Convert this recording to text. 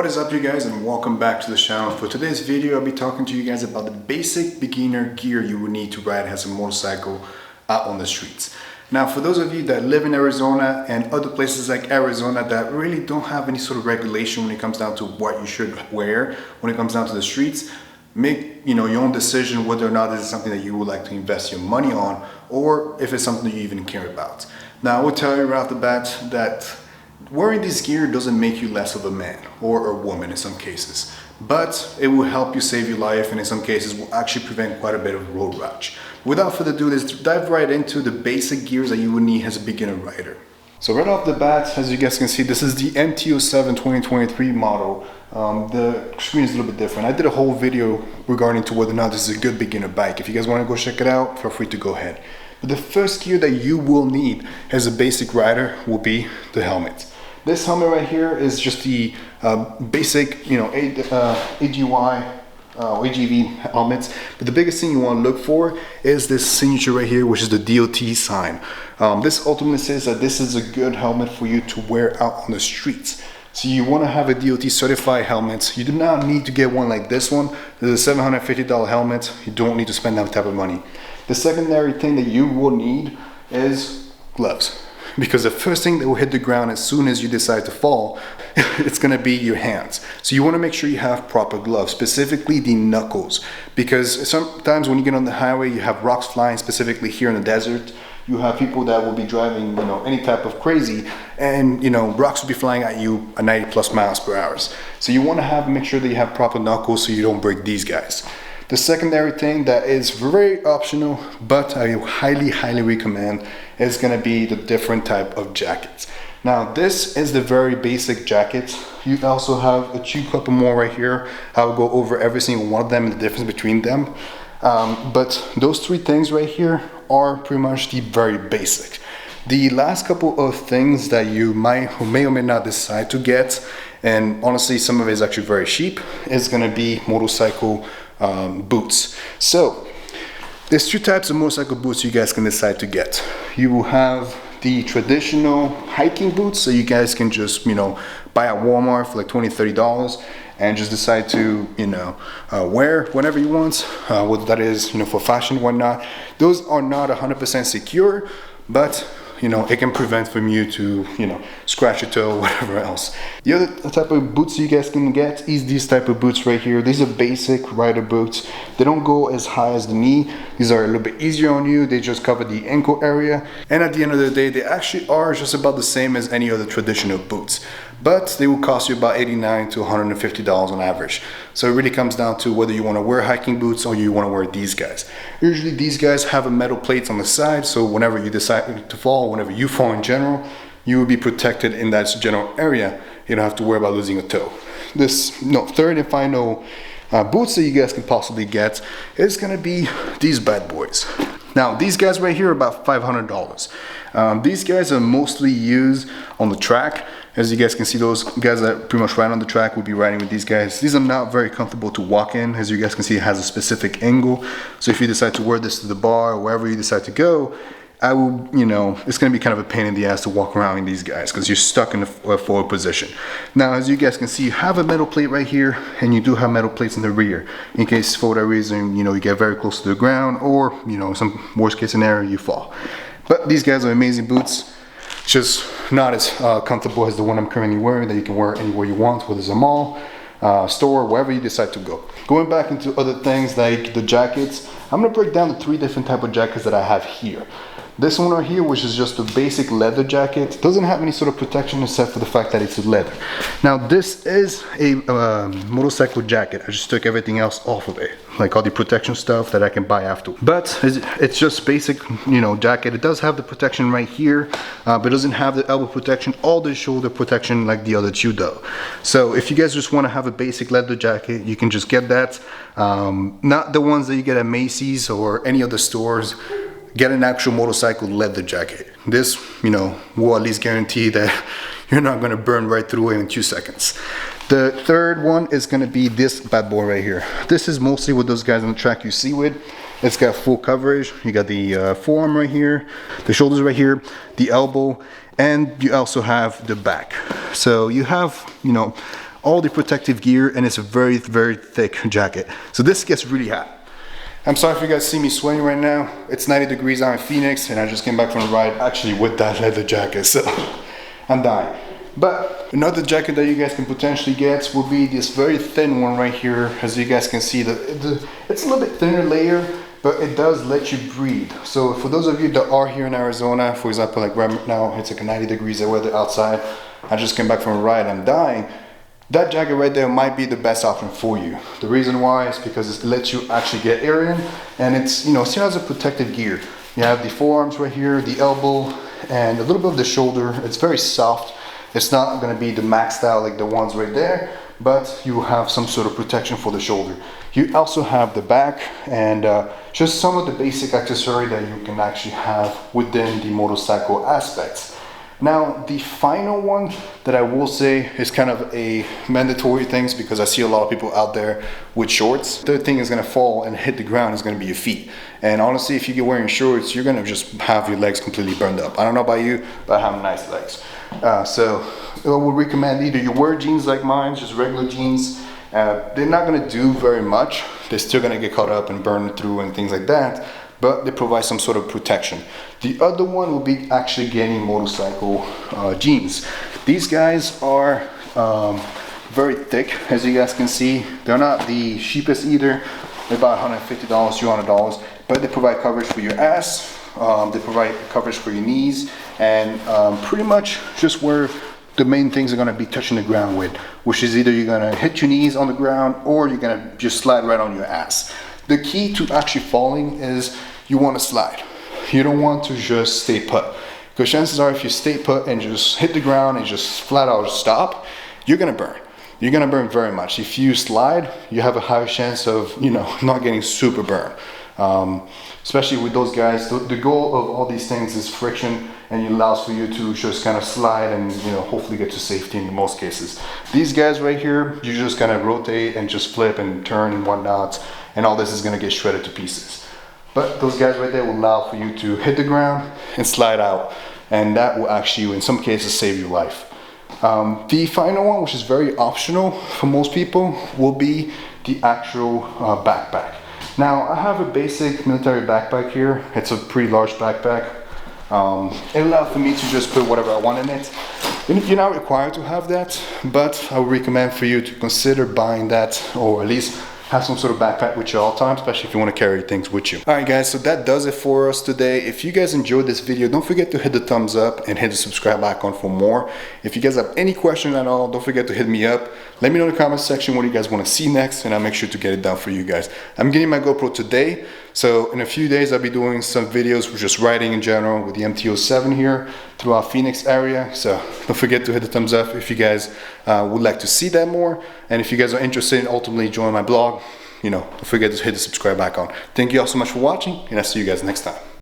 What is up, you guys, and welcome back to the channel. For today's video, I'll be talking to you guys about the basic beginner gear you would need to ride as a motorcycle out on the streets. Now, for those of you that live in Arizona and other places like Arizona that really don't have any sort of regulation when it comes down to what you should wear when it comes down to the streets, make your own decision whether or not this is something that you would like to invest your money on, or if it's something that you even care about. Now, I will tell you right off the bat that wearing this gear doesn't make you less of a man or a woman in some cases, but it will help you save your life, and in some cases will actually prevent quite a bit of road rash. Without further ado, let's dive right into the basic gears that you would need as a beginner rider. So right off the bat, as you guys can see, this is the MT-07 2023 model. The screen is a little bit different. I did a whole video regarding to whether or not this is a good beginner bike. If you guys want to go check it out, feel free to go ahead. But the first gear that you will need as a basic rider will be the helmet. This helmet right here is just the basic, AGY, AGV helmets. But the biggest thing you want to look for is this signature right here, which is the DOT sign. This ultimately says that this is a good helmet for you to wear out on the streets. So you want to have a DOT certified helmet. You do not need to get one like this one. This is a $750 helmet. You don't need to spend that type of money. The secondary thing that you will need is gloves. Because the first thing that will hit the ground as soon as you decide to fall, it's going to be your hands. So you want to make sure you have proper gloves, specifically the knuckles. Because sometimes when you get on the highway, you have rocks flying, specifically here in the desert. You have people that will be driving, any type of crazy, and rocks will be flying at you at 90 plus miles per hour. So you want to make sure that you have proper knuckles so you don't break these guys. The secondary thing that is very optional, but I highly recommend, is going to be the different type of jackets. Now, this is the very basic jacket. You also have a couple more right here. I will go over every single one of them and the difference between them. But those three things right here are pretty much the very basic. The last couple of things that you may or may not decide to get, and honestly some of it is actually very cheap, is going to be motorcycle boots. So there's two types of motorcycle boots you guys can decide to get. You will have the traditional hiking boots, so you guys can just buy at Walmart for like $20-$30 and just decide to wear whenever you want, whether that is for fashion or whatnot. Those are not 100% secure, but it can prevent from you to, scratch your toe or whatever else. The other type of boots you guys can get is these type of boots right here. These are basic rider boots. They don't go as high as the knee. These are a little bit easier on you. They just cover the ankle area. And at the end of the day, they actually are just about the same as any other traditional boots. But they will cost you about $89 to $150 on average. So it really comes down to whether you want to wear hiking boots or you want to wear these guys. Usually these guys have a metal plates on the side, so whenever you decide to fall, whenever you fall in general, you will be protected in that general area. You don't have to worry about losing a toe. Third and final boots that you guys can possibly get is going to be these bad boys. Now, these guys right here are about $500. These guys are mostly used on the track. As you guys can see, those guys that pretty much ride on the track will be riding with these guys. These are not very comfortable to walk in. As you guys can see, it has a specific angle. So if you decide to wear this to the bar or wherever you decide to go, it's going to be kind of a pain in the ass to walk around in these guys because you're stuck in a forward position. Now, as you guys can see, you have a metal plate right here, and you do have metal plates in the rear in case for whatever reason, you get very close to the ground, or, some worst case scenario, you fall. But these guys are amazing boots. Just not as comfortable as the one I'm currently wearing that you can wear anywhere you want, whether it's a mall, store, wherever you decide to go. Going back into other things like the jackets, I'm going to break down the three different type of jackets that I have here. This one right here, which is just a basic leather jacket, doesn't have any sort of protection except for the fact that it's leather. Now, this is a motorcycle jacket. I just took everything else off of it, like all the protection stuff that I can buy after. But it's just basic, jacket. It does have the protection right here, but it doesn't have the elbow protection or the shoulder protection like the other two do. So if you guys just want to have a basic leather jacket, you can just get that. Not the ones that you get at Macy's or any other stores. Get an actual motorcycle leather jacket. This, will at least guarantee that you're not going to burn right through it in 2 seconds. The third one is going to be this bad boy right here. This is mostly what those guys on the track you see with. It's got full coverage. You got the forearm right here, the shoulders right here, the elbow, and you also have the back. So you have, all the protective gear, and it's a very, very thick jacket. So this gets really hot. I'm sorry if you guys see me sweating right now. It's 90 degrees out in Phoenix, and I just came back from a ride actually with that leather jacket, so I'm dying. But another jacket that you guys can potentially get will be this very thin one right here. As you guys can see, it's a little bit thinner layer, but it does let you breathe. So for those of you that are here in Arizona, for example, like right now, it's like 90 degrees of weather outside. I just came back from a ride, I'm dying. That jacket right there might be the best option for you. The reason why is because it lets you actually get air in, and it's, you know, it has a protective gear. You have the forearms right here, the elbow, and a little bit of the shoulder. It's very soft. It's not going to be the maxed out like the ones right there, but you have some sort of protection for the shoulder. You also have the back and just some of the basic accessory that you can actually have within the motorcycle aspects. Now, the final one that I will say is kind of a mandatory thing, because I see a lot of people out there with shorts. The thing is going to fall and hit the ground is going to be your feet. And honestly, if you get wearing shorts, you're going to just have your legs completely burned up. I don't know about you, but I have nice legs. So I would recommend either you wear jeans like mine, just regular jeans. They're not going to do very much. They're still going to get caught up and burn through and things like that, but they provide some sort of protection. The other one will be actually getting motorcycle jeans. These guys are very thick, as you guys can see. They're not the cheapest either. They're about $150, $200, but they provide coverage for your ass. They provide coverage for your knees, and pretty much just where the main things are going to be touching the ground with, which is either you're going to hit your knees on the ground or you're going to just slide right on your ass. The key to actually falling is you want to slide. You don't want to just stay put, because chances are if you stay put and just hit the ground and just flat out stop, you're going to burn. You're going to burn very much. If you slide, you have a higher chance of, you know, not getting super burned. Especially with those guys, the goal of all these things is friction, and it allows for you to just kind of slide and, you know, hopefully get to safety in most cases. These guys right here, you just kind of rotate and just flip and turn and whatnot, and all this is going to get shredded to pieces. But those guys right there will allow for you to hit the ground and slide out, and that will actually, in some cases, save your life. The final one, which is very optional for most people, will be the actual backpack. Now, I have a basic military backpack here. It's a pretty large backpack. It allows for me to just put whatever I want in it. You're not required to have that, but I would recommend for you to consider buying that, or at least have some sort of backpack with you all the time, especially if you want to carry things with you. Alright guys, so that does it for us today. If you guys enjoyed this video, don't forget to hit the thumbs up and hit the subscribe icon for more. If you guys have any questions at all, don't forget to hit me up. Let me know in the comment section what you guys want to see next, and I'll make sure to get it done for you guys. I'm getting my GoPro today, so in a few days I'll be doing some videos with just riding in general with the MT-07 here throughout Phoenix area. So don't forget to hit the thumbs up if you guys would like to see that more, and if you guys are interested in ultimately joining my blog, you know, don't forget to hit the subscribe icon. Thank you all so much for watching, and I'll see you guys next time.